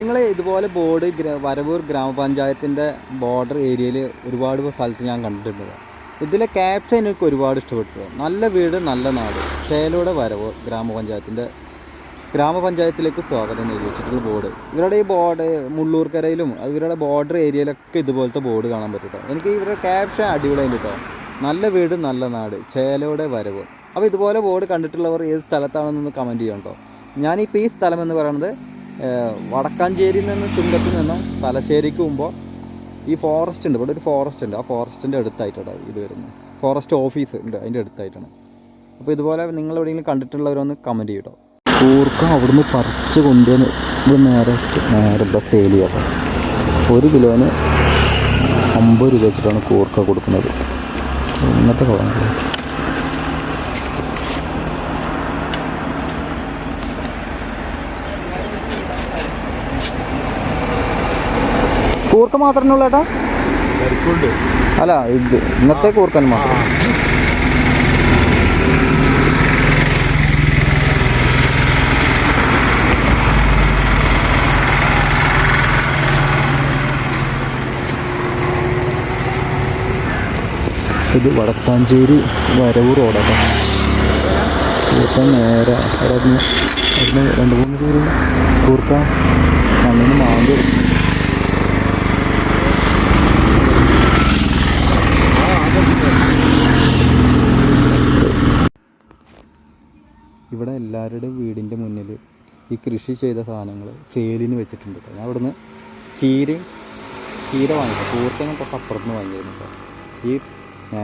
നിങ്ങൾ ഇതുപോലെ ബോർഡ് വരവൂർ ഗ്രാമപഞ്ചായത്തിൻ്റെ ബോർഡർ ഏരിയയിൽ ഒരുപാട് സ്ഥലത്ത് ഞാൻ കണ്ടിട്ടുണ്ട്. ഇതിലെ ക്യാപ്ഷൻ എനിക്ക് ഒരുപാട് ഇഷ്ടപ്പെട്ടു. നല്ല വീട് നല്ല നാട്, ചേലോടെ വരവൂർ ഗ്രാമപഞ്ചായത്തിലേക്ക് സ്വാഗതം എഴുതി വെച്ചിട്ടുള്ള ബോർഡ്. ഇവരുടെ ഈ ബോർഡ് മുള്ളൂർക്കരയിലും ഇവരുടെ ബോർഡർ ഏരിയയിലൊക്കെ ഇതുപോലത്തെ ബോർഡ് കാണാൻ പറ്റും കേട്ടോ. എനിക്ക് ഇവരുടെ ക്യാപ്ഷൻ അടിപൊളിയായിട്ട് കേട്ടോ. നല്ല വീട് നല്ല നാട്, ചേലോടെ വരവൂർ. അപ്പോൾ ഇതുപോലെ ബോർഡ് കണ്ടിട്ടുള്ളവർ ഏത് സ്ഥലത്താണെന്നൊന്ന് കമൻറ്റ് ചെയ്യണം കേട്ടോ. ഞാനിപ്പോൾ ഈ സ്ഥലം എന്ന് പറയുന്നത് വടക്കാഞ്ചേരിയിൽ നിന്ന് ചുങ്കത്തിൽ നിന്ന് തലശ്ശേരിക്ക് പോകുമ്പോൾ ഈ ഫോറസ്റ്റ് ഉണ്ട്, ഇവിടെ ഒരു ഫോറസ്റ്റ് ഉണ്ട്. ആ ഫോറസ്റ്റിൻ്റെ അടുത്തായിട്ടാണ് ഇത് വരുന്നത്. ഫോറസ്റ്റ് ഓഫീസ് ഉണ്ട്, അതിൻ്റെ അടുത്തായിട്ടാണ്. അപ്പോൾ ഇതുപോലെ നിങ്ങൾ എവിടെയെങ്കിലും കണ്ടിട്ടുള്ളവരൊന്ന് കമൻറ്റ് ചെയ്യട്ടോ. കൂർക്ക അവിടുന്ന് പറിച്ച് കൊണ്ടുവന്ന് ഇത് നേരെ ഇവിടെ സെയിൽ ചെയ്യാം. 1 കിലോന് 50 രൂപ വെച്ചിട്ടാണ് കൂർക്ക കൊടുക്കുന്നത്. ഇന്നത്തെ കളർ കൂർക്ക മാത്രമേ ഉള്ളൂ ഏട്ടാ? അല്ല, ഇത് ഇന്നത്തെ കൂർക്കൻ മാത്രം. ഇത് വടക്കാഞ്ചേരി വരവൂർ റോഡാട്ടോ. കൂർക്ക നേരെ അതിന് 2-3 പേര് കൂർക്ക മണ്ണിന് മാന്തി. ഇവിടെ എല്ലാവരുടെയും വീടിൻ്റെ മുന്നിൽ ഈ കൃഷി ചെയ്ത സാധനങ്ങൾ സെയിലിന് വെച്ചിട്ടുണ്ട്. ഞാൻ അവിടുന്ന് ചീര വാങ്ങിക്കാം. കൂർക്കനെ തൊട്ട് അപ്പുറത്തുനിന്ന് വാങ്ങിയിരുന്നു. ഈ